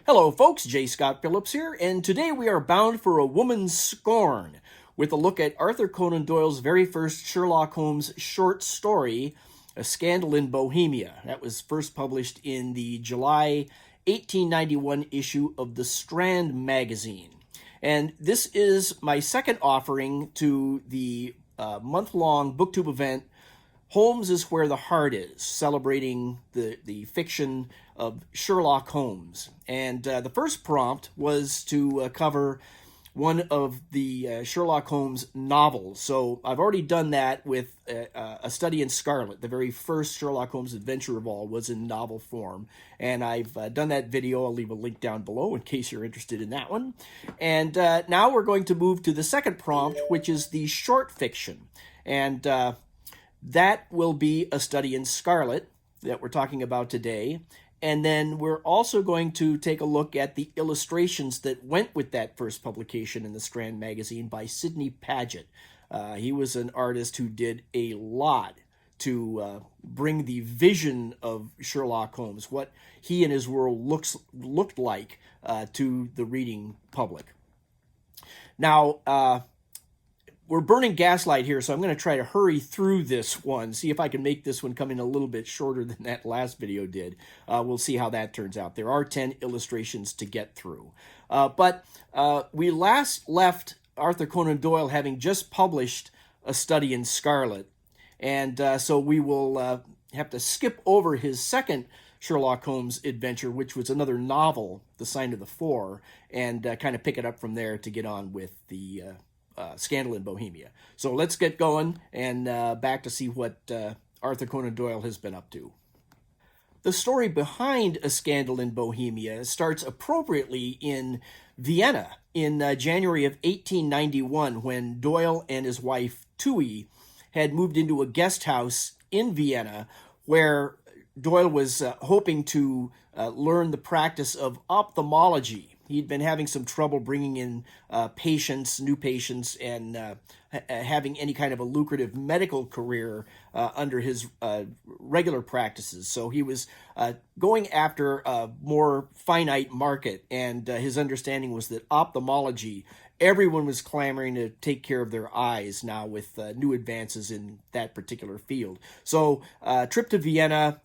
Hello folks, J. Scott Phillips here, and today we are bound for A Woman's Scorn with a look at Arthur Conan Doyle's very first Sherlock Holmes short story, A Scandal in Bohemia. That was first published in the July 1891 issue of the Strand Magazine. And this is my second offering to the month-long BookTube event, Holmes is Where the Heart Is, celebrating the fiction of Sherlock Holmes. And the first prompt was to cover one of the Sherlock Holmes novels. So I've already done that with A Study in Scarlet. The very first Sherlock Holmes adventure of all was in novel form. And I've done that video. I'll leave a link down below in case you're interested in that one. And now we're going to move to the second prompt, which is the short fiction. And that will be A Study in Scarlet that we're talking about today. And then we're also going to take a look at the illustrations that went with that first publication in the Strand Magazine by Sidney Paget. He was an artist who did a lot to bring the vision of Sherlock Holmes, what he and his world looked like to the reading public. Now, we're burning gaslight here, so I'm going to try to hurry through this one, see if I can make this one come in a little bit shorter than that last video did. We'll see how that turns out. There are 10 illustrations to get through. But we last left Arthur Conan Doyle having just published A Study in Scarlet, and so we will have to skip over his second Sherlock Holmes adventure, which was another novel, The Sign of the Four, and kind of pick it up from there to get on with the Scandal in Bohemia. So let's get going and back to see what Arthur Conan Doyle has been up to. The story behind A Scandal in Bohemia starts appropriately in Vienna in January of 1891, when Doyle and his wife Tui had moved into a guest house in Vienna where Doyle was hoping to learn the practice of ophthalmology. He'd been having some trouble bringing in new patients, and having any kind of a lucrative medical career under his regular practices. So he was going after a more finite market, and his understanding was that ophthalmology, everyone was clamoring to take care of their eyes now with new advances in that particular field. So trip to Vienna,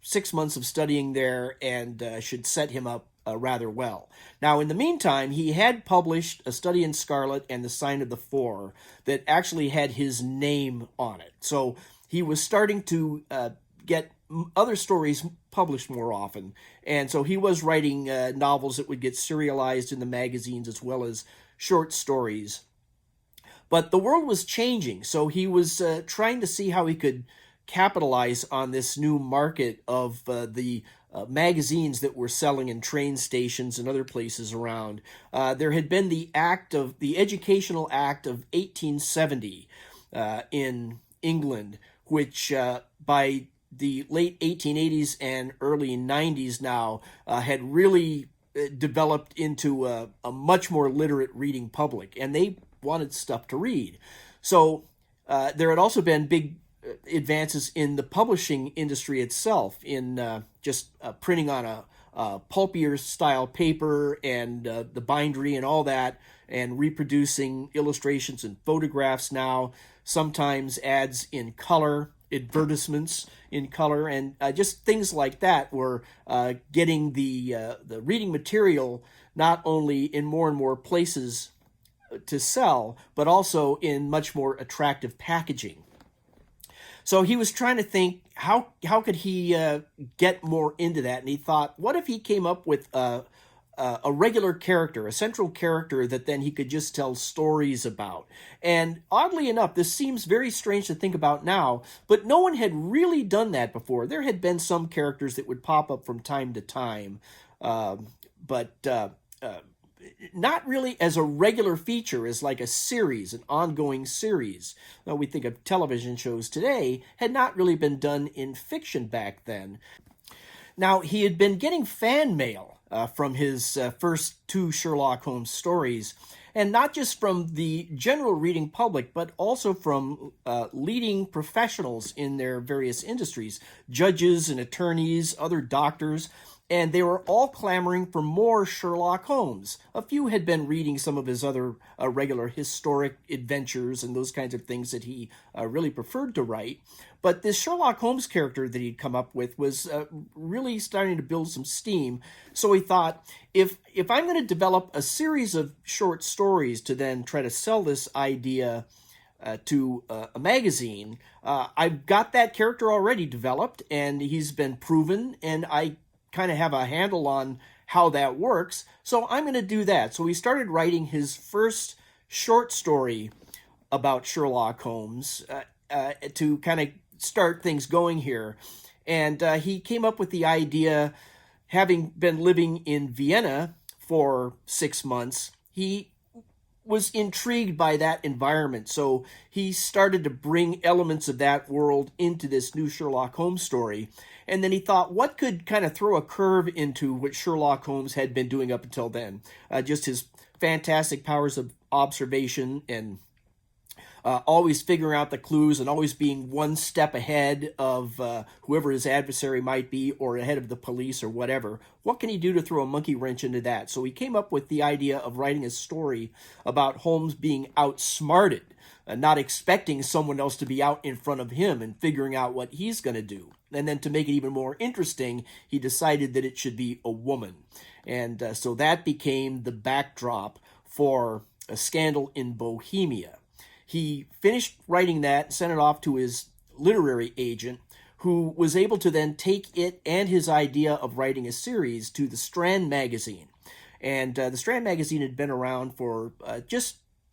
6 months of studying there, and should set him up rather well. Now, in the meantime, he had published A Study in Scarlet and The Sign of the Four that actually had his name on it. So he was starting to get other stories published more often. And so he was writing novels that would get serialized in the magazines as well as short stories. But the world was changing, so he was trying to see how he could capitalize on this new market of the magazines that were selling in train stations and other places around. There had been the Educational Act of 1870 in England, which by the late 1880s and early 90s now had really developed into a much more literate reading public, and they wanted stuff to read. So there had also been big advances in the publishing industry itself, in just printing on a pulpier style paper and the bindery and all that, and reproducing illustrations and photographs now, sometimes ads in color, advertisements in color, and just things like that were getting the reading material not only in more and more places to sell, but also in much more attractive packaging. So he was trying to think, how could he get more into that? And he thought, what if he came up with a regular character, a central character that then he could just tell stories about? And oddly enough, this seems very strange to think about now, but no one had really done that before. There had been some characters that would pop up from time to time, but not really as a regular feature, as like a series, an ongoing series. Now, we think of television shows today, had not really been done in fiction back then. Now, he had been getting fan mail from his first two Sherlock Holmes stories, and not just from the general reading public, but also from leading professionals in their various industries, judges and attorneys, other doctors. and they were all clamoring for more Sherlock Holmes. A few had been reading some of his other regular historic adventures and those kinds of things that he really preferred to write. But this Sherlock Holmes character that he'd come up with was really starting to build some steam. So he thought, if I'm going to develop a series of short stories to then try to sell this idea to a magazine, I've got that character already developed, and he's been proven, and I kind of have a handle on how that works, so I'm going to do that. So he started writing his first short story about Sherlock Holmes to kind of start things going here. And he came up with the idea, having been living in Vienna for 6 months, he was intrigued by that environment. So he started to bring elements of that world into this new Sherlock Holmes story. And then he thought, what could kind of throw a curve into what Sherlock Holmes had been doing up until then? Just his fantastic powers of observation and always figuring out the clues and always being one step ahead of whoever his adversary might be, or ahead of the police or whatever. What can he do to throw a monkey wrench into that? So he came up with the idea of writing a story about Holmes being outsmarted, not expecting someone else to be out in front of him and figuring out what he's going to do. And then to make it even more interesting, he decided that it should be a woman. And so that became the backdrop for A Scandal in Bohemia. He finished writing that and sent it off to his literary agent, who was able to then take it and his idea of writing a series to the Strand Magazine. And the Strand Magazine had been around for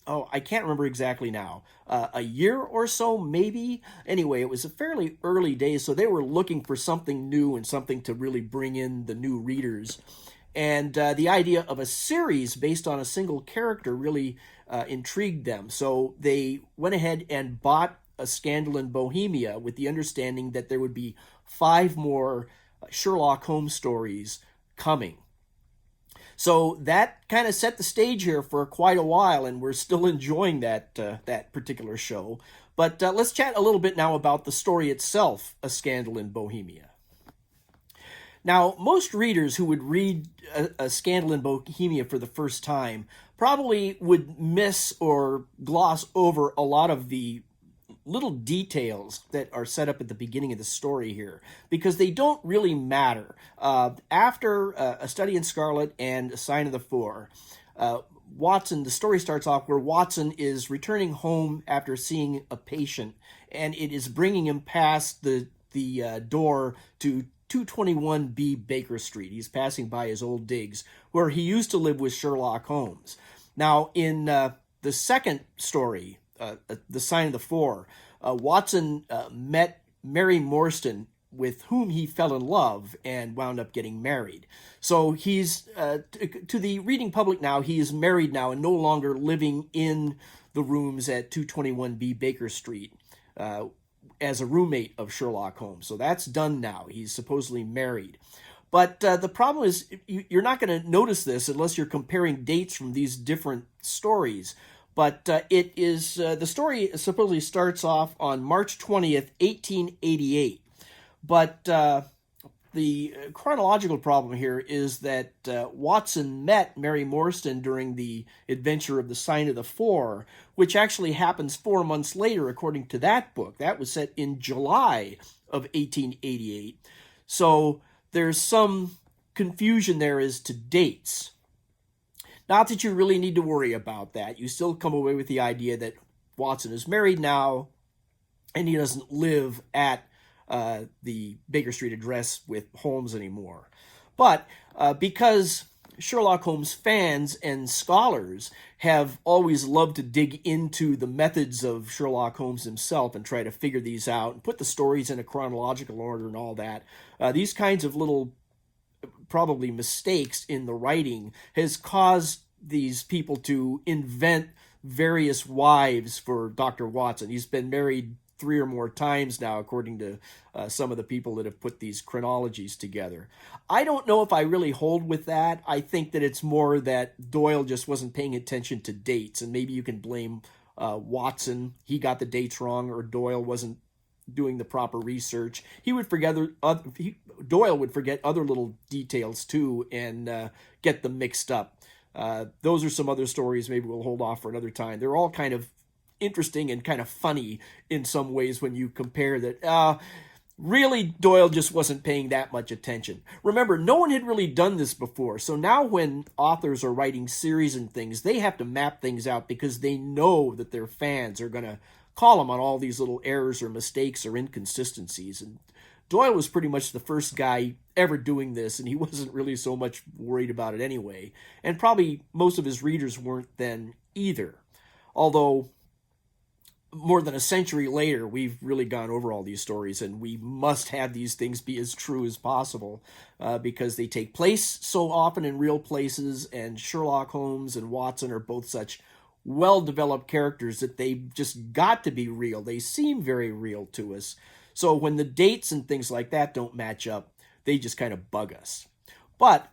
I can't remember exactly now, a year or so, maybe. Anyway, it was a fairly early days, so they were looking for something new and something to really bring in the new readers. And the idea of a series based on a single character really intrigued them. So they went ahead and bought A Scandal in Bohemia with the understanding that there would be 5 more Sherlock Holmes stories coming. So that kind of set the stage here for quite a while, and we're still enjoying that particular show. But let's chat a little bit now about the story itself, A Scandal in Bohemia. Now, most readers who would read a Scandal in Bohemia for the first time probably would miss or gloss over a lot of the little details that are set up at the beginning of the story here, because they don't really matter. After A Study in Scarlet and A Sign of the Four, Watson, the story starts off where Watson is returning home after seeing a patient, and it is bringing him past the door to 221B Baker Street. He's passing by his old digs, where he used to live with Sherlock Holmes. Now, in the second story, The Sign of the Four, Watson met Mary Morstan, with whom he fell in love and wound up getting married. So he's, to the reading public now, he is married now and no longer living in the rooms at 221B Baker Street as a roommate of Sherlock Holmes. So that's done now. He's supposedly married. But the problem is, you're not going to notice this unless you're comparing dates from these different stories. But it is the story supposedly starts off on March 20th, 1888. But the chronological problem here is that Watson met Mary Morstan during the adventure of The Sign of the Four, which actually happens 4 months later, according to that book. That was set in July of 1888. So there's some confusion there as to dates. Not that you really need to worry about that. You still come away with the idea that Watson is married now, and he doesn't live at the Baker Street address with Holmes anymore. But because Sherlock Holmes fans and scholars have always loved to dig into the methods of Sherlock Holmes himself and try to figure these out and put the stories in a chronological order and all that, these kinds of little probably mistakes in the writing has caused these people to invent various wives for Dr. Watson. He's been married 3 or more times now, according to some of the people that have put these chronologies together. I don't know if I really hold with that. I think that it's more that Doyle just wasn't paying attention to dates, and maybe you can blame Watson. He got the dates wrong, or Doyle wasn't doing the proper research. He would forget Doyle would forget other little details too, and get them mixed up. Those are some other stories. Maybe we'll hold off for another time. They're all kind of interesting and kind of funny in some ways when you compare that. Really, Doyle just wasn't paying that much attention. Remember, no one had really done this before. So now when authors are writing series and things, they have to map things out because they know that their fans are going to call them on all these little errors or mistakes or inconsistencies. And Doyle was pretty much the first guy ever doing this, and he wasn't really so much worried about it anyway. And probably most of his readers weren't then either. Although more than a century later, we've really gone over all these stories, and we must have these things be as true as possible because they take place so often in real places, and Sherlock Holmes and Watson are both such well-developed characters that they've just got to be real. They seem very real to us. So when the dates and things like that don't match up, they just kind of bug us. But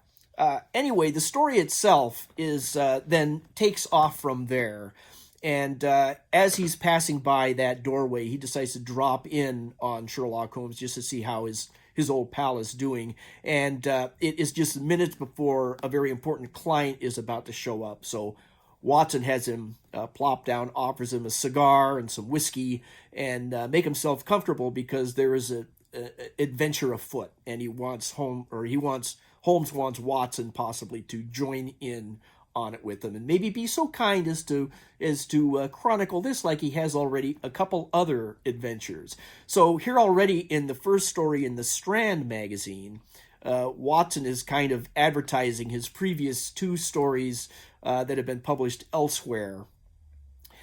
anyway, the story itself is then takes off from there. And as he's passing by that doorway, he decides to drop in on Sherlock Holmes just to see how his old pal is doing. And it is just minutes before a very important client is about to show up. So Watson has him plop down, offers him a cigar and some whiskey, and make himself comfortable because there is a adventure afoot, and Holmes wants Watson possibly to join in on it with him, and maybe be so kind as to chronicle this like he has already a couple other adventures. So here already in the first story in the Strand Magazine, Watson is kind of advertising his previous two stories that have been published elsewhere.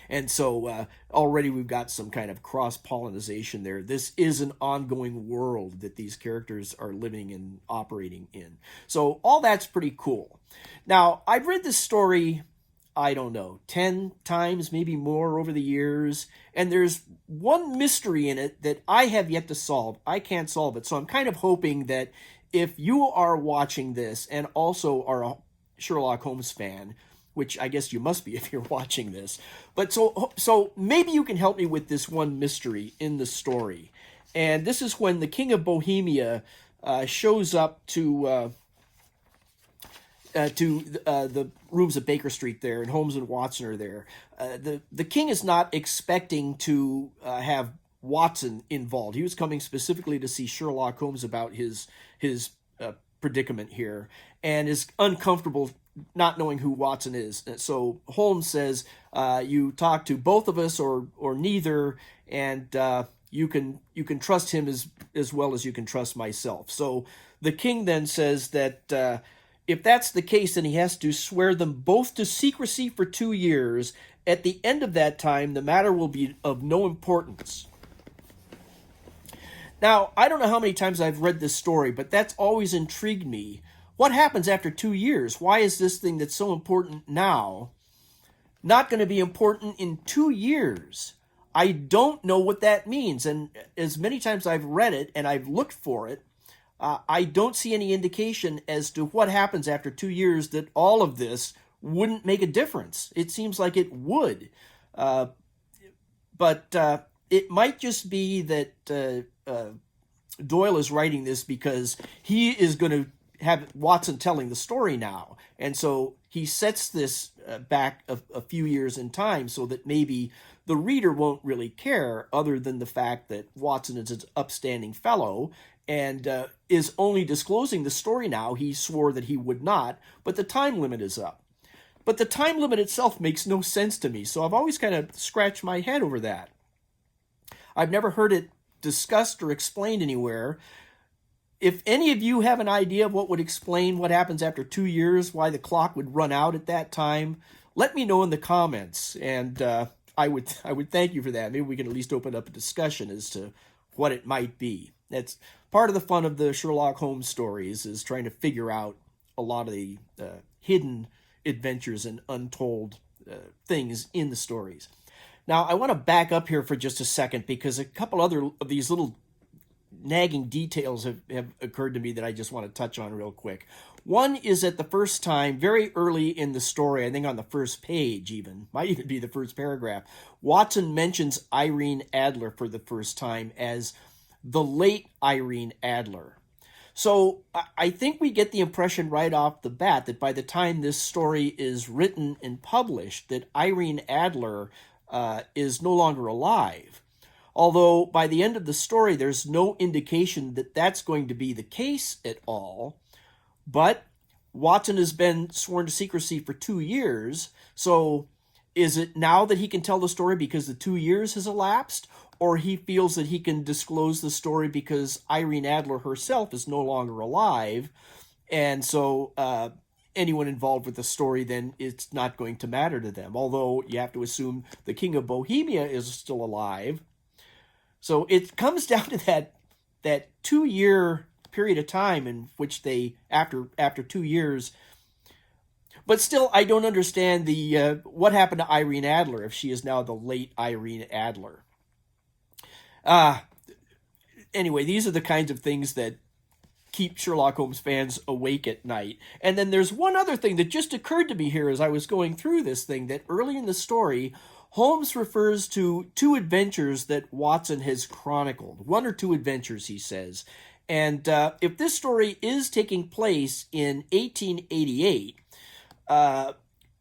And so already we've got some kind of cross-pollination there. This is an ongoing world that these characters are living and operating in. So all that's pretty cool. Now, I've read this story, I don't know, 10 times, maybe more over the years. And there's one mystery in it that I have yet to solve. I can't solve it. So I'm kind of hoping that if you are watching this and also are a Sherlock Holmes fan, which I guess you must be if you're watching this. But so maybe you can help me with this one mystery in the story. And this is when the King of Bohemia shows up to the rooms at Baker Street there, and Holmes and Watson are there. The king is not expecting to have Watson involved. He was coming specifically to see Sherlock Holmes about his predicament here, and is uncomfortable not knowing who Watson is. So Holmes says, you talk to both of us or neither, and you can trust him as well as you can trust myself. So the king then says that if that's the case, then he has to swear them both to secrecy for 2 years. At the end of that time, the matter will be of no importance. Now, I don't know how many times I've read this story, but that's always intrigued me. What happens after 2 years? Why is this thing that's so important now not going to be important in 2 years? I don't know what that means. And as many times I've read it and I've looked for it, I don't see any indication as to what happens after 2 years that all of this wouldn't make a difference. It seems like it would. But it might just be that Doyle is writing this because he is going to have Watson telling the story now. And so he sets this back a few years in time so that maybe the reader won't really care, other than the fact that Watson is an upstanding fellow and is only disclosing the story now. He swore that he would not, but the time limit is up. But the time limit itself makes no sense to me, so I've always kind of scratched my head over that. I've never heard it discussed or explained anywhere. If any of you have an idea of what would explain what happens after 2 years, why the clock would run out at that time, let me know in the comments, and I would thank you for that. Maybe we can at least open up a discussion as to what it might be. That's part of the fun of the Sherlock Holmes stories, is trying to figure out a lot of the hidden adventures and untold things in the stories. Now, I want to back up here for just a second, because a couple other of these little nagging details have occurred to me that I just want to touch on real quick. One is that the first time, very early in the story, I think on the first page even, might even be the first paragraph, Watson mentions Irene Adler for the first time as the late Irene Adler. So I think we get the impression right off the bat that by the time this story is written and published, that Irene Adler is no longer alive. Although by the end of the story, there's no indication that that's going to be the case at all. But Watson has been sworn to secrecy for 2 years. So is it now that he can tell the story because the 2 years has elapsed? Or he feels that he can disclose the story because Irene Adler herself is no longer alive. And so anyone involved with the story, then it's not going to matter to them. Although you have to assume the King of Bohemia is still alive. So it comes down to that 2 year period of time in which they, after 2 years, but still I don't understand the what happened to Irene Adler if she is now the late Irene Adler. Anyway, these are the kinds of things that keep Sherlock Holmes fans awake at night. And then there's one other thing that just occurred to me here as I was going through this thing, that early in the story, Holmes refers to 2 adventures that Watson has chronicled. 1 or 2 adventures, he says. And if this story is taking place in 1888,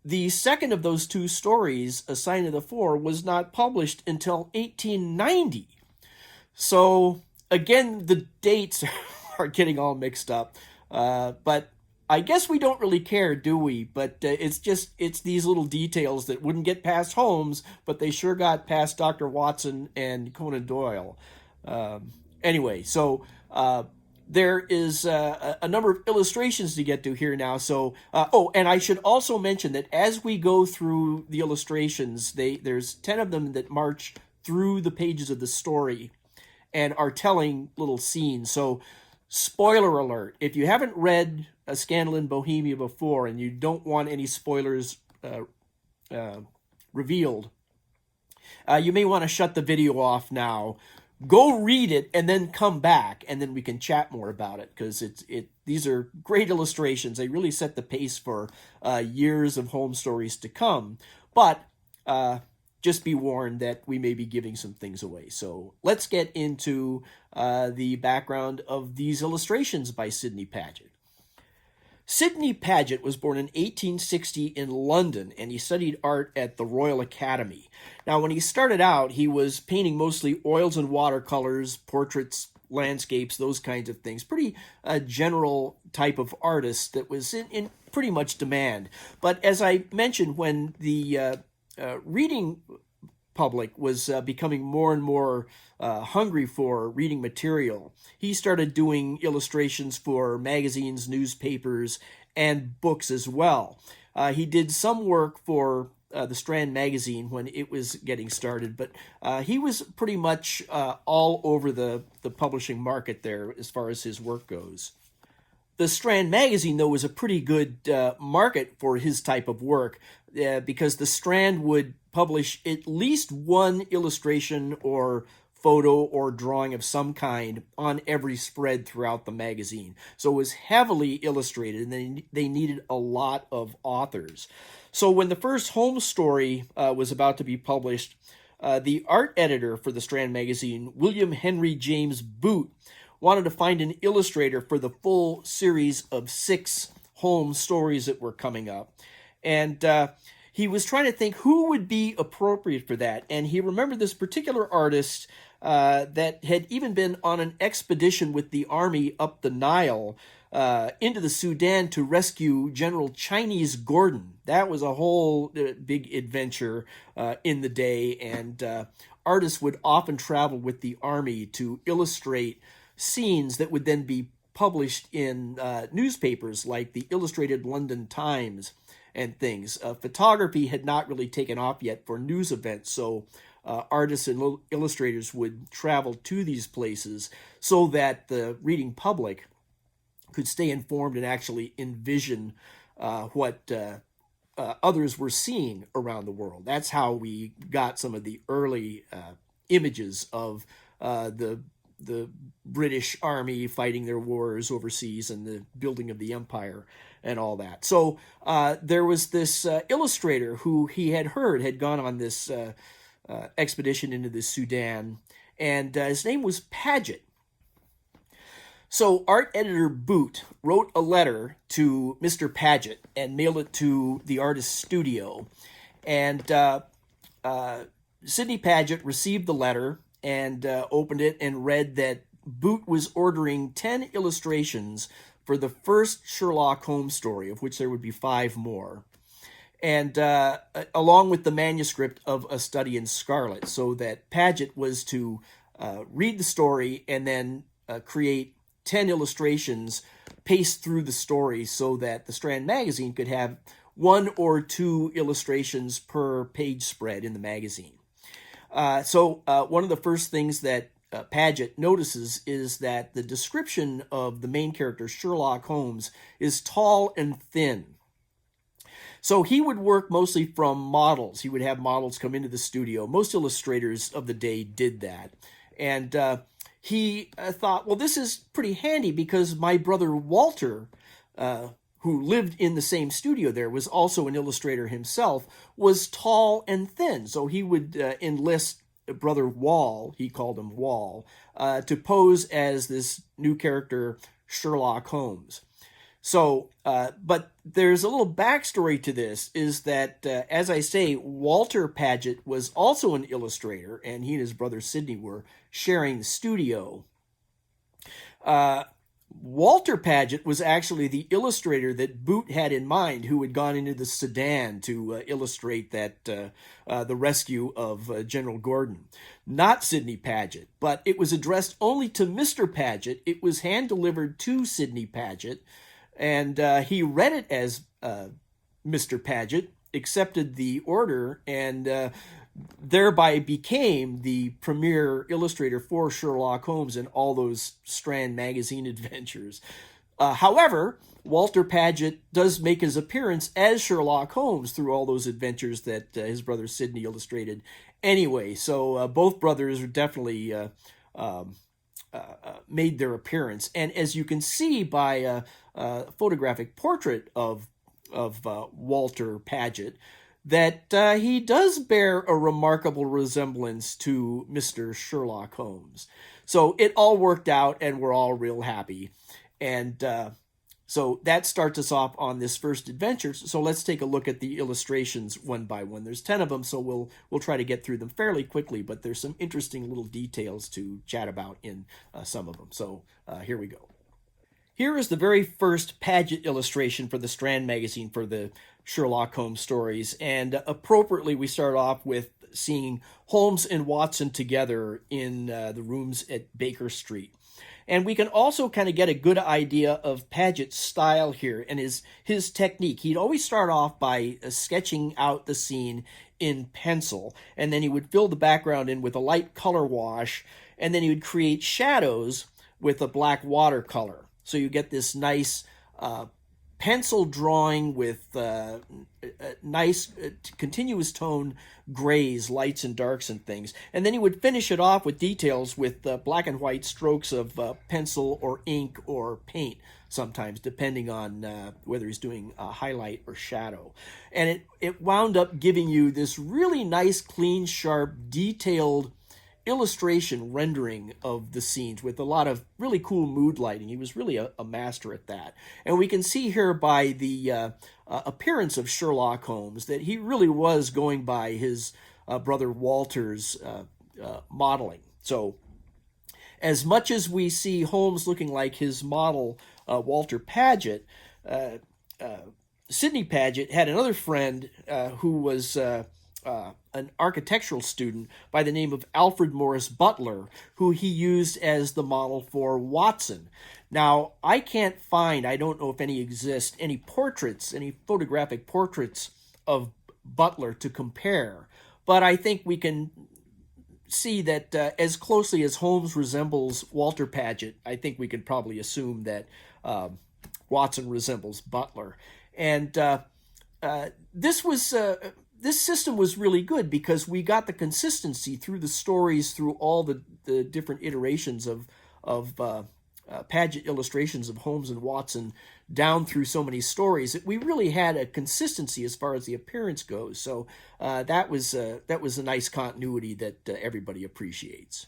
the second of those 2 stories, A Sign of the Four, was not published until 1890. So, again, the dates are getting all mixed up. But I guess we don't really care, do we? But it's these little details that wouldn't get past Holmes, but they sure got past Dr. Watson and Conan Doyle. Anyway, so there is a number of illustrations to get to here now. So, and I should also mention that as we go through the illustrations, there's 10 of them that march through the pages of the story and are telling little scenes. So, spoiler alert, if you haven't read A Scandal in Bohemia before and you don't want any spoilers revealed, you may want to shut the video off now. Go read it and then come back, and then we can chat more about it, because these are great illustrations. They really set the pace for years of Holmes stories to come. But just be warned that we may be giving some things away. So let's get into the background of these illustrations by Sidney Paget. Sidney Paget was born in 1860 in London, and he studied art at the Royal Academy. Now, when he started out, he was painting mostly oils and watercolors, portraits, landscapes, those kinds of things. Pretty general type of artist that was in pretty much demand. But as I mentioned, when the reading public was becoming more and more hungry for reading material, he started doing illustrations for magazines, newspapers, and books as well. He did some work for the Strand Magazine when it was getting started, but he was pretty much all over the publishing market there as far as his work goes. The Strand Magazine, though, was a pretty good market for his type of work because the Strand would publish at least one illustration or photo or drawing of some kind on every spread throughout the magazine. So it was heavily illustrated, and they needed a lot of authors. So when the first Holmes story was about to be published, the art editor for the Strand Magazine, William Henry James Boot, wanted to find an illustrator for the full series of 6 Holmes stories that were coming up. And he was trying to think who would be appropriate for that. And he remembered this particular artist that had even been on an expedition with the army up the Nile into the Sudan to rescue General Chinese Gordon. That was a whole big adventure in the day. And artists would often travel with the army to illustrate scenes that would then be published in newspapers like the Illustrated London Times and things. Photography had not really taken off yet for news events, so artists and illustrators would travel to these places so that the reading public could stay informed and actually envision what others were seeing around the world. That's how we got some of the early images of the the British Army fighting their wars overseas and the building of the empire and all that. So there was this illustrator who he had heard had gone on this expedition into the Sudan, and his name was Paget. So art editor Boot wrote a letter to Mr. Paget and mailed it to the artist's studio. And Sidney Paget received the letter and opened it and read that Boot was ordering 10 illustrations for the first Sherlock Holmes story, of which there would be 5 more. And along with the manuscript of A Study in Scarlet, so that Paget was to read the story and then create 10 illustrations, paste through the story so that the Strand Magazine could have 1 or 2 illustrations per page spread in the magazine. So one of the first things that Paget notices is that the description of the main character, Sherlock Holmes, is tall and thin. So he would work mostly from models. He would have models come into the studio. Most illustrators of the day did that. And he thought, well, this is pretty handy because my brother Walter, who lived in the same studio there, was also an illustrator himself, was tall and thin. So he would enlist brother Wall, he called him Wall, to pose as this new character, Sherlock Holmes. So, but there's a little backstory to this, is that, as I say, Walter Paget was also an illustrator, and he and his brother Sidney were sharing the studio. Walter Paget was actually the illustrator that Boot had in mind, who had gone into the Sudan to illustrate that the rescue of General Gordon. Not Sidney Paget, but it was addressed only to Mr. Paget. It was hand-delivered to Sidney Paget, and he read it as Mr. Paget, accepted the order, and thereby became the premier illustrator for Sherlock Holmes and all those Strand Magazine adventures. However, Walter Paget does make his appearance as Sherlock Holmes through all those adventures that his brother Sidney illustrated anyway. So both brothers definitely made their appearance. And as you can see by a photographic portrait of Walter Paget, that he does bear a remarkable resemblance to Mr. Sherlock Holmes. So it all worked out, and we're all real happy. And so that starts us off on this first adventure. So let's take a look at the illustrations one by one. There's 10 of them, so we'll try to get through them fairly quickly, but there's some interesting little details to chat about in some of them. So here we go. Here is the very first Paget illustration for the Strand Magazine for the Sherlock Holmes stories, and appropriately we start off with seeing Holmes and Watson together in the rooms at Baker Street. And we can also kind of get a good idea of Paget's style here and his technique. He'd always start off by sketching out the scene in pencil, and then he would fill the background in with a light color wash, and then he would create shadows with a black watercolor. So you get this nice pencil drawing with nice continuous tone grays, lights and darks and things. And then he would finish it off with details with black and white strokes of pencil or ink or paint, sometimes, depending on whether he's doing highlight or shadow. And it wound up giving you this really nice, clean, sharp, detailed illustration rendering of the scenes with a lot of really cool mood lighting. He was really a master at that. And we can see here by the appearance of Sherlock Holmes that he really was going by his brother Walter's modeling. So as much as we see Holmes looking like his model, Walter Paget, Sidney Paget had another friend who was an architectural student by the name of Alfred Morris Butler, who he used as the model for Watson. Now, I can't find, I don't know if any exist, any portraits, any photographic portraits of Butler to compare, but I think we can see that as closely as Holmes resembles Walter Paget, I think we could probably assume that Watson resembles Butler. And this was this system was really good because we got the consistency through the stories, through all the different iterations of Paget illustrations of Holmes and Watson down through so many stories that we really had a consistency as far as the appearance goes. So that was a nice continuity that everybody appreciates.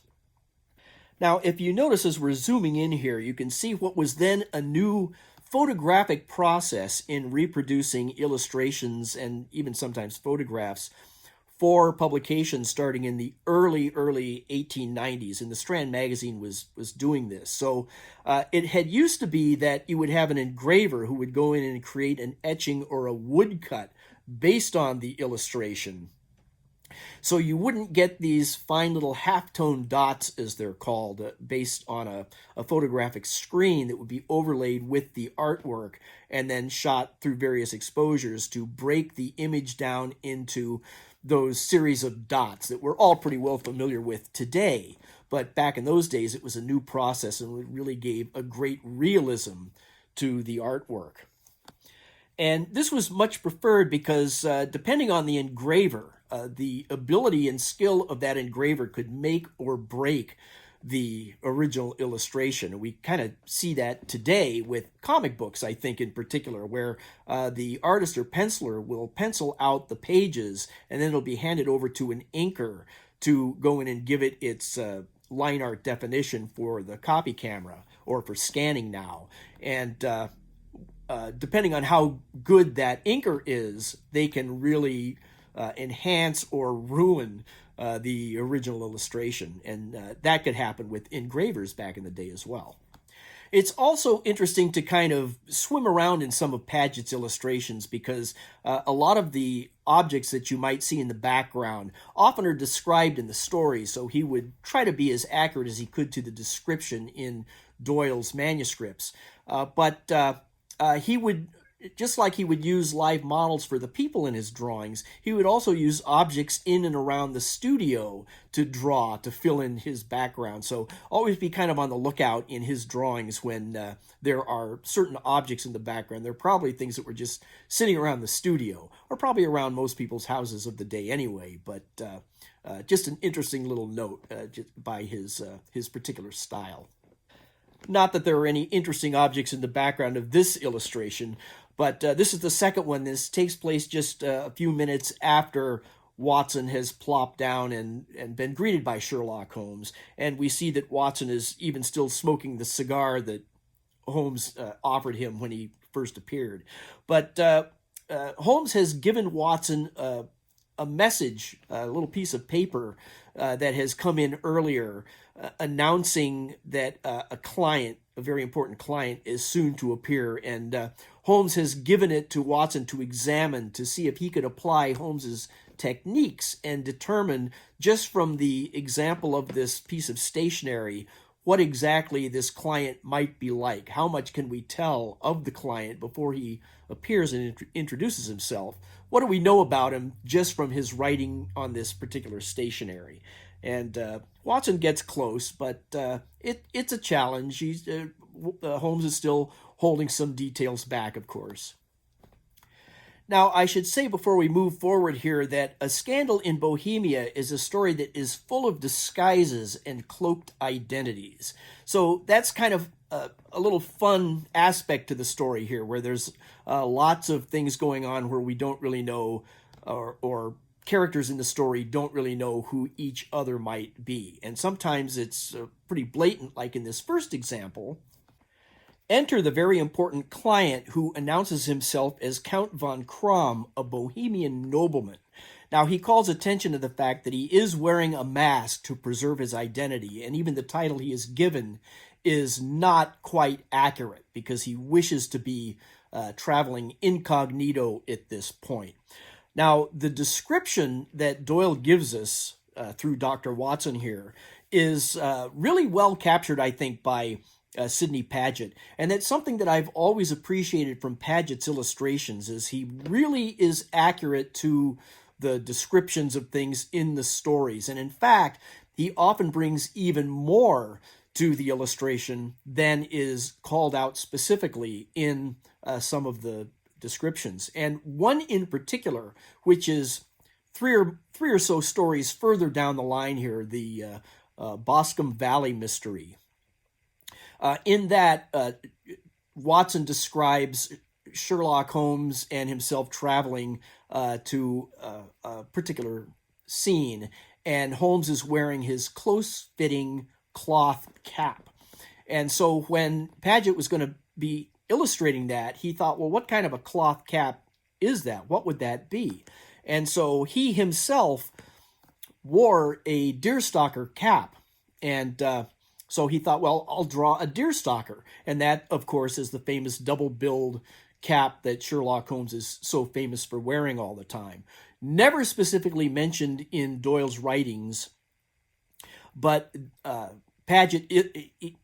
Now, if you notice as we're zooming in here, you can see what was then a new photographic process in reproducing illustrations and even sometimes photographs for publication starting in the early 1890s, and the Strand Magazine was doing this. So it had used to be that you would have an engraver who would go in and create an etching or a woodcut based on the illustration. So you wouldn't get these fine little halftone dots, as they're called, based on a photographic screen that would be overlaid with the artwork and then shot through various exposures to break the image down into those series of dots that we're all pretty well familiar with today. But back in those days, it was a new process, and it really gave a great realism to the artwork. And this was much preferred because depending on the engraver, the ability and skill of that engraver could make or break the original illustration. And we kind of see that today with comic books, I think, in particular, where the artist or penciler will pencil out the pages and then it'll be handed over to an inker to go in and give it its line art definition for the copy camera or for scanning now. And depending on how good that inker is, they can really enhance or ruin the original illustration, and that could happen with engravers back in the day as well. It's also interesting to kind of swim around in some of Paget's illustrations because a lot of the objects that you might see in the background often are described in the story, so he would try to be as accurate as he could to the description in Doyle's manuscripts. But he would, just like he would use live models for the people in his drawings, he would also use objects in and around the studio to draw, to fill in his background. So always be kind of on the lookout in his drawings when there are certain objects in the background. They're probably things that were just sitting around the studio, or probably around most people's houses of the day anyway, but just an interesting little note by his particular style. Not that there are any interesting objects in the background of this illustration, but this is the second one. This takes place just a few minutes after Watson has plopped down and been greeted by Sherlock Holmes. And we see that Watson is even still smoking the cigar that Holmes offered him when he first appeared. But Holmes has given Watson a message, a little piece of paper that has come in earlier, announcing that a client, a very important client, is soon to appear. And Holmes has given it to Watson to examine to see if he could apply Holmes's techniques and determine, just from the example of this piece of stationery, what exactly this client might be like. How much can we tell of the client before he appears and introduces himself? What do we know about him just from his writing on this particular stationery? And Watson gets close, but it's a challenge. Holmes is still holding some details back, of course. Now, I should say before we move forward here that A Scandal in Bohemia is a story that is full of disguises and cloaked identities. So that's kind of a little fun aspect to the story here, where there's lots of things going on where we don't really know, or characters in the story don't really know who each other might be. And sometimes it's pretty blatant, like in this first example. Enter the very important client who announces himself as Count von Krom, a Bohemian nobleman. Now, he calls attention to the fact that he is wearing a mask to preserve his identity, and even the title he is given is not quite accurate because he wishes to be traveling incognito at this point. Now, the description that Doyle gives us through Dr. Watson here is really well captured, I think, by Sidney Paget. And that's something that I've always appreciated from Paget's illustrations, is he really is accurate to the descriptions of things in the stories. And in fact, he often brings even more to the illustration than is called out specifically in some of the descriptions. And one in particular, which is three or so stories further down the line here, the Boscombe Valley mystery. In that, Watson describes Sherlock Holmes and himself traveling to a particular scene, and Holmes is wearing his close-fitting cloth cap. And so when Paget was going to be illustrating that, he thought, well, what kind of a cloth cap is that? What would that be? And so he himself wore a deerstalker cap. And so he thought, well, I'll draw a deerstalker. And that, of course, is the famous double-billed cap that Sherlock Holmes is so famous for wearing all the time. Never specifically mentioned in Doyle's writings, but Paget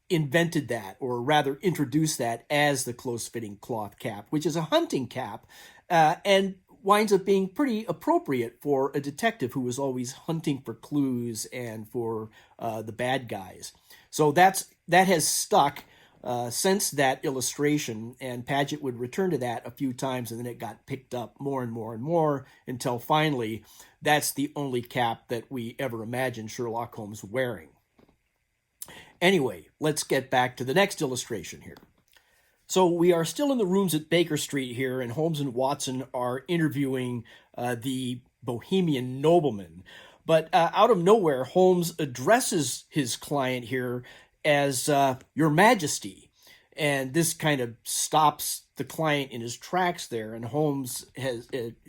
invented that, or rather introduced that as the close-fitting cloth cap, which is a hunting cap, and winds up being pretty appropriate for a detective who is always hunting for clues and for the bad guys. So that has stuck since that illustration, and Paget would return to that a few times, and then it got picked up more and more and more until finally that's the only cap that we ever imagined Sherlock Holmes wearing. Anyway, let's get back to the next illustration here. So we are still in the rooms at Baker Street here, and Holmes and Watson are interviewing the Bohemian nobleman. But out of nowhere, Holmes addresses his client here as Your Majesty. And this kind of stops the client in his tracks there, and Holmes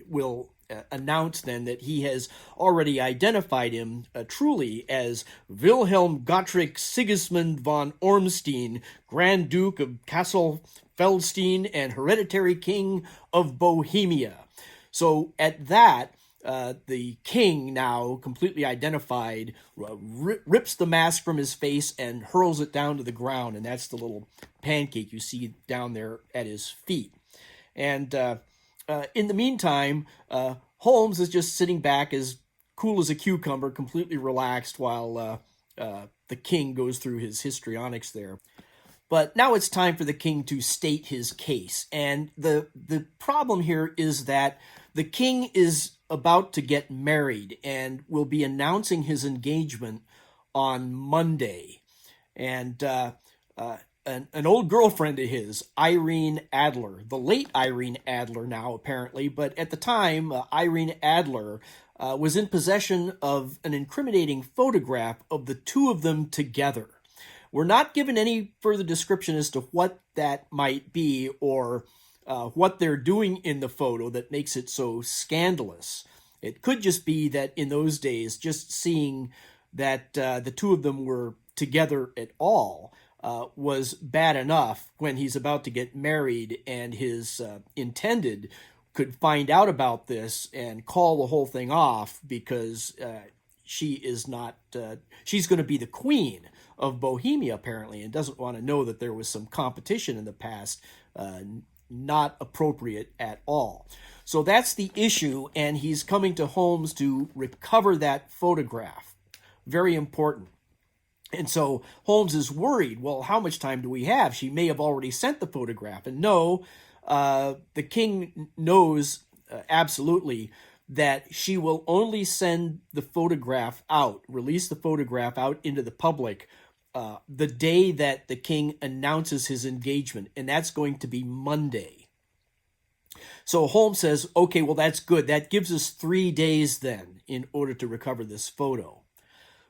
will announce then that he has already identified him truly as Wilhelm Gottschalk Sigismund von Ormstein, Grand Duke of Kassel-Feldstein and hereditary king of Bohemia. So at that, the king, now completely identified, rips the mask from his face and hurls it down to the ground, and that's the little pancake you see down there at his feet. And in the meantime, Holmes is just sitting back as cool as a cucumber, completely relaxed, while the king goes through his histrionics there. But now it's time for the king to state his case. And the problem here is that the king is about to get married and will be announcing his engagement on Monday. And an old girlfriend of his, Irene Adler, the late Irene Adler now apparently, but at the time, Irene Adler was in possession of an incriminating photograph of the two of them together. We're not given any further description as to what that might be or what they're doing in the photo that makes it so scandalous. It could just be that in those days, just seeing that the two of them were together at all was bad enough when he's about to get married, and his intended could find out about this and call the whole thing off because she is not, she's going to be the queen of Bohemia apparently, and doesn't want to know that there was some competition in the past, not appropriate at all. So that's the issue, and he's coming to Holmes to recover that photograph. Very important. And so Holmes is worried, well, how much time do we have? She may have already sent the photograph. And no, the king knows absolutely that she will only send the photograph out, release the photograph out into the public the day that the king announces his engagement, and that's going to be Monday. So Holmes says, okay, well, that's good. That gives us 3 days then in order to recover this photo.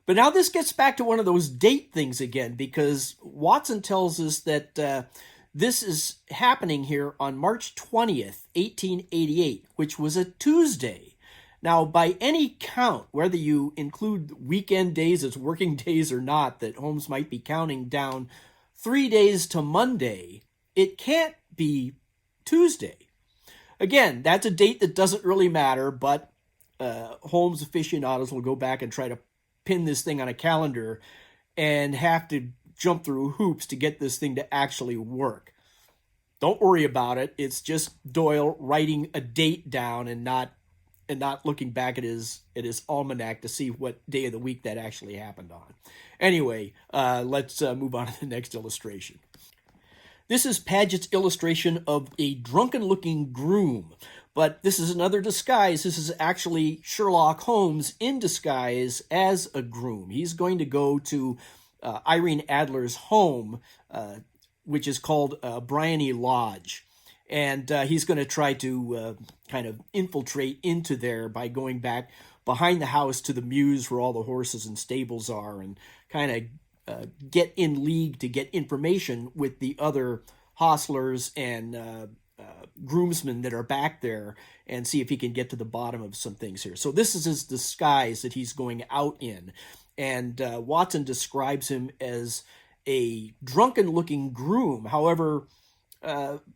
But now this gets back to one of those date things again, because Watson tells us that this is happening here on March 20th, 1888, which was a Tuesday. Now, by any count, whether you include weekend days as working days or not, that Holmes might be counting down 3 days to Monday, it can't be Tuesday. Again, that's a date that doesn't really matter, but Holmes aficionados will go back and try to pin this thing on a calendar and have to jump through hoops to get this thing to actually work. Don't worry about it. It's just Doyle writing a date down and not looking back at his almanac to see what day of the week that actually happened on. Anyway, let's move on to the next illustration. This is Paget's illustration of a drunken-looking groom, But this is another disguise. This is actually Sherlock Holmes in disguise as a groom. He's going to go to Irene Adler's home, which is called Bryony Lodge. And he's going to try to kind of infiltrate into there by going back behind the house to the mews where all the horses and stables are, and kind of get in league to get information with the other hostlers and groomsmen that are back there, and see if he can get to the bottom of some things here. So this is his disguise that he's going out in. And Watson describes him as a drunken-looking groom. However,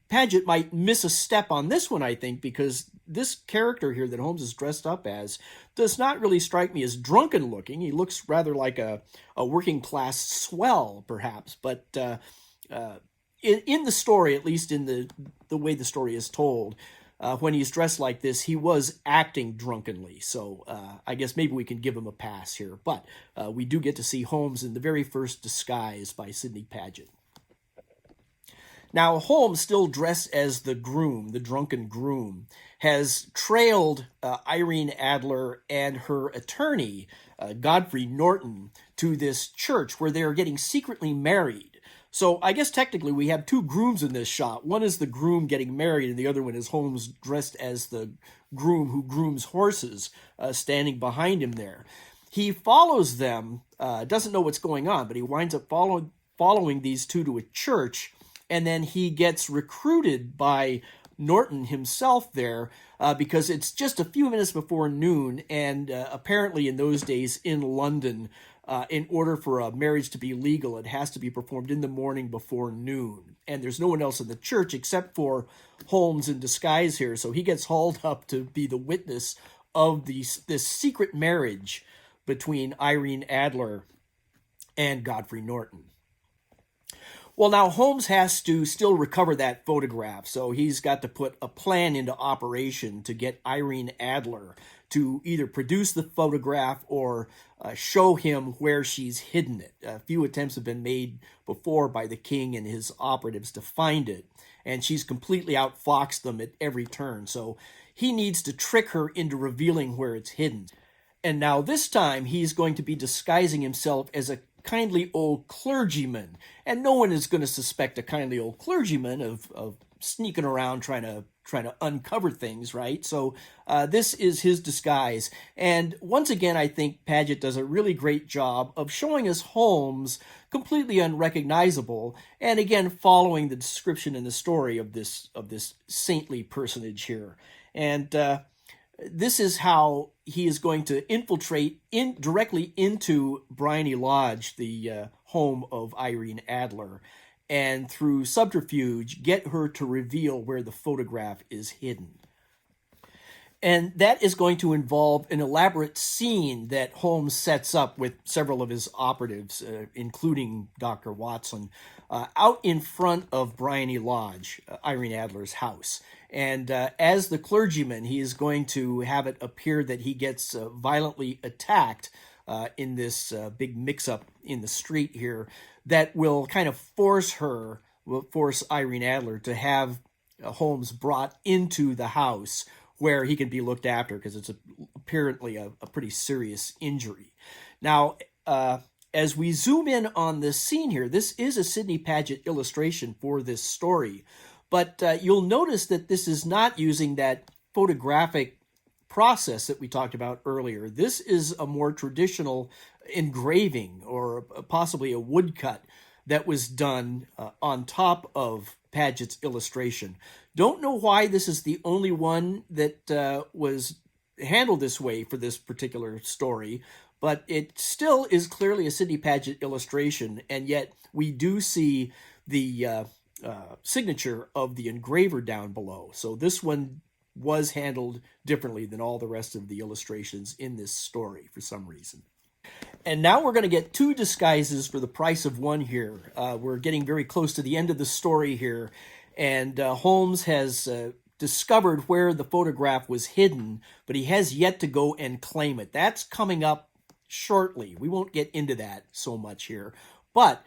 Paget might miss a step on this one, I think, because this character here that Holmes is dressed up as does not really strike me as drunken-looking. He looks rather like a working-class swell, perhaps. But in the story, at least in the way the story is told, when he's dressed like this, he was acting drunkenly. So I guess maybe we can give him a pass here. But we do get to see Holmes in the very first disguise by Sidney Paget. Now, Holmes, still dressed as the groom, the drunken groom, has trailed Irene Adler and her attorney, Godfrey Norton, to this church where they are getting secretly married. So I guess technically we have two grooms in this shot. One is the groom getting married, and the other one is Holmes dressed as the groom who grooms horses, standing behind him there. He follows them, doesn't know what's going on, but he winds up following these two to a church, and then he gets recruited by Norton himself there because it's just a few minutes before noon, and apparently in those days in London, in order for a marriage to be legal, it has to be performed in the morning before noon. And there's no one else in the church except for Holmes in disguise here, so he gets hauled up to be the witness of this secret marriage between Irene Adler and Godfrey Norton. Well, now Holmes has to still recover that photograph, so he's got to put a plan into operation to get Irene Adler to either produce the photograph or show him where she's hidden it. A few attempts have been made before by the king and his operatives to find it, and she's completely outfoxed them at every turn, so he needs to trick her into revealing where it's hidden. And now this time he's going to be disguising himself as a kindly old clergyman, and no one is going to suspect a kindly old clergyman of sneaking around trying to uncover things, right? So this is his disguise, and once again I think Paget does a really great job of showing us Holmes completely unrecognizable, and again following the description in the story of this saintly personage here. And this is how he is going to infiltrate directly into Bryony Lodge, the home of Irene Adler, and through subterfuge get her to reveal where the photograph is hidden. And that is going to involve an elaborate scene that Holmes sets up with several of his operatives, including Dr. Watson, out in front of Bryony Lodge, Irene Adler's house. And as the clergyman, he is going to have it appear that he gets violently attacked in this big mix-up in the street here that will kind of force Irene Adler to have Holmes brought into the house where he can be looked after, because it's apparently a pretty serious injury. Now, as we zoom in on this scene here, this is a Sidney Paget illustration for this story, but you'll notice that this is not using that photographic process that we talked about earlier. This is a more traditional engraving, or possibly a woodcut that was done on top of Paget's illustration. Don't know why this is the only one that was handled this way for this particular story, but it still is clearly a Sidney Paget illustration, and yet we do see the signature of the engraver down below. So this one was handled differently than all the rest of the illustrations in this story for some reason. And now we're going to get two disguises for the price of one here. We're getting very close to the end of the story here, and Holmes has discovered where the photograph was hidden, but he has yet to go and claim it. That's coming up shortly. We won't get into that so much here. But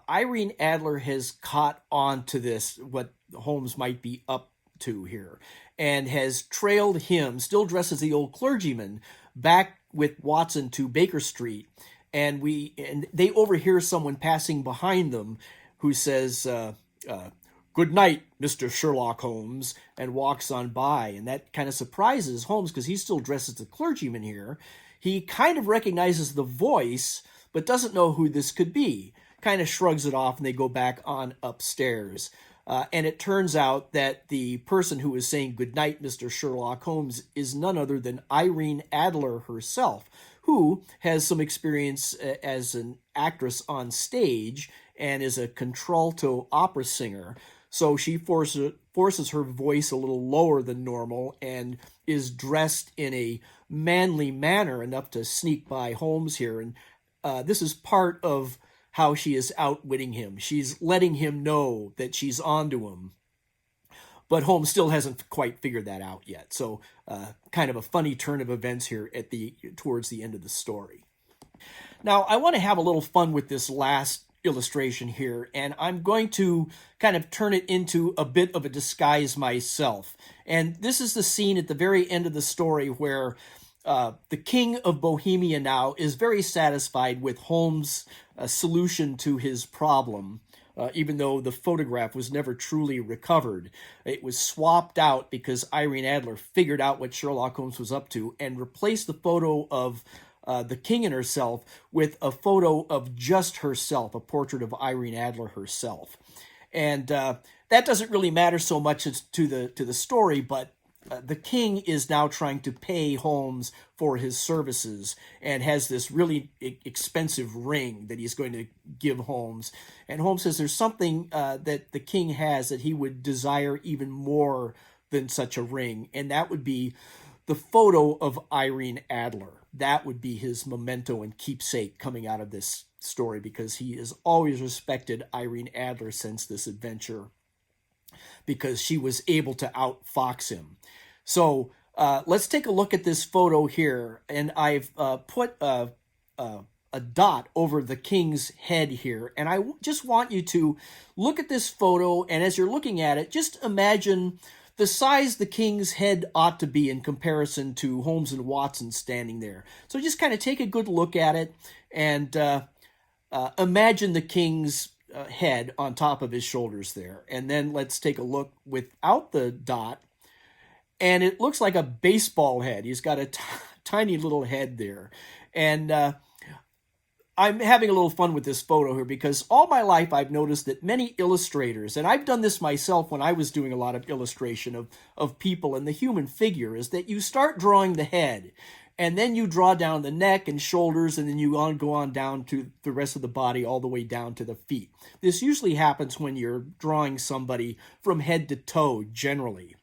Irene Adler has caught on to this, what Holmes might be up to here. and has trailed him, still dressed as the old clergyman, back with Watson to Baker Street. And they overhear someone passing behind them who says, "Good night, Mr. Sherlock Holmes," and walks on by. And that kind of surprises Holmes because he's still dressed as the clergyman here. He kind of recognizes the voice, but doesn't know who this could be. Kind of shrugs it off, and they go back on upstairs. And it turns out that the person who is saying "Good night, Mr. Sherlock Holmes" is none other than Irene Adler herself, who has some experience as an actress on stage and is a contralto opera singer. So she forces her voice a little lower than normal and is dressed in a manly manner enough to sneak by Holmes here. And this is part of how she is outwitting him. She's letting him know that she's onto him. But Holmes still hasn't quite figured that out yet. So kind of a funny turn of events here towards the end of the story. Now, I want to have a little fun with this last illustration here, and I'm going to kind of turn it into a bit of a disguise myself. And this is the scene at the very end of the story where the king of Bohemia now is very satisfied with Holmes' solution to his problem, even though the photograph was never truly recovered. It was swapped out because Irene Adler figured out what Sherlock Holmes was up to and replaced the photo of the king and herself with a photo of just herself, a portrait of Irene Adler herself. And that doesn't really matter so much to the story, but the king is now trying to pay Holmes for his services and has this really expensive ring that he's going to give Holmes. And Holmes says there's something that the king has that he would desire even more than such a ring, and that would be the photo of Irene Adler. That would be his memento and keepsake coming out of this story, because he has always respected Irene Adler since this adventure, because she was able to outfox him. So let's take a look at this photo here, and I've put a dot over the king's head here, and I just want you to look at this photo, and as you're looking at it, just imagine the size the king's head ought to be in comparison to Holmes and Watson standing there. So just kind of take a good look at it and imagine the king's head on top of his shoulders there. And then let's take a look without the dot, and it looks like a baseball head. He's got a tiny little head there. And I'm having a little fun with this photo here because all my life I've noticed that many illustrators, and I've done this myself when I was doing a lot of illustration of people and the human figure, is that you start drawing the head and then you draw down the neck and shoulders, and then you go on down to the rest of the body all the way down to the feet. This usually happens when you're drawing somebody from head to toe generally.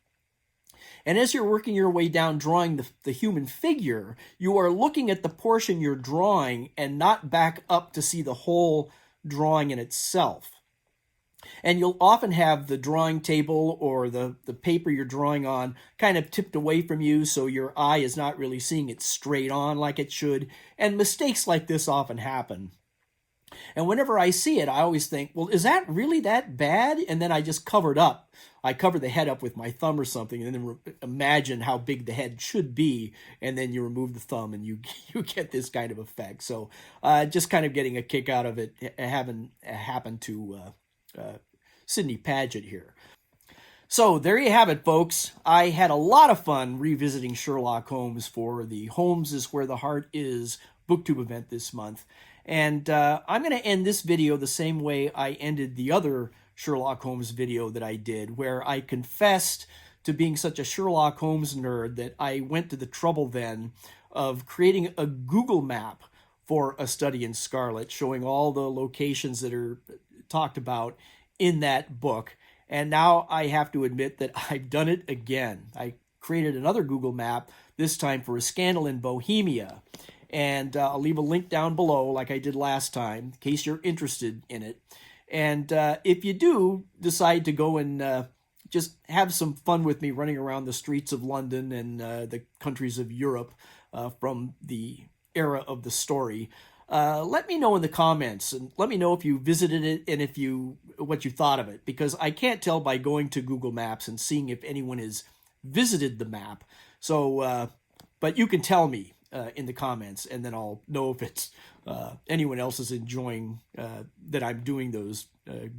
And as you're working your way down drawing the human figure, you are looking at the portion you're drawing and not back up to see the whole drawing in itself. And you'll often have the drawing table or the paper you're drawing on kind of tipped away from you, so your eye is not really seeing it straight on like it should. And mistakes like this often happen. And whenever I see it, I always think, well, is that really that bad? And then I just cover it up. I cover the head up with my thumb or something, and then imagine how big the head should be, and then you remove the thumb, and you get this kind of effect. So just kind of getting a kick out of it having happened to Sidney Paget here. So there you have it, folks. I had a lot of fun revisiting Sherlock Holmes for the Holmes is Where the Heart Is BookTube event this month. And I'm going to end this video the same way I ended the other Sherlock Holmes video that I did, where I confessed to being such a Sherlock Holmes nerd that I went to the trouble then of creating a Google map for A Study in Scarlet, showing all the locations that are talked about in that book. And now I have to admit that I've done it again. I created another Google map, this time for A Scandal in Bohemia. And I'll leave a link down below like I did last time in case you're interested in it. And if you do decide to go and just have some fun with me running around the streets of London and the countries of Europe from the era of the story, let me know in the comments, and let me know if you visited it and what you thought of it, because I can't tell by going to Google Maps and seeing if anyone is visited the map. So, but you can tell me in the comments, and then I'll know if it's anyone else is enjoying that I'm doing those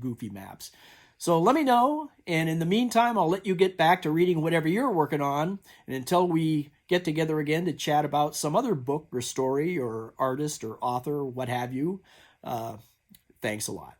goofy maps. So let me know, and in the meantime, I'll let you get back to reading whatever you're working on, and until we get together again to chat about some other book or story or artist or author or what have you, thanks a lot.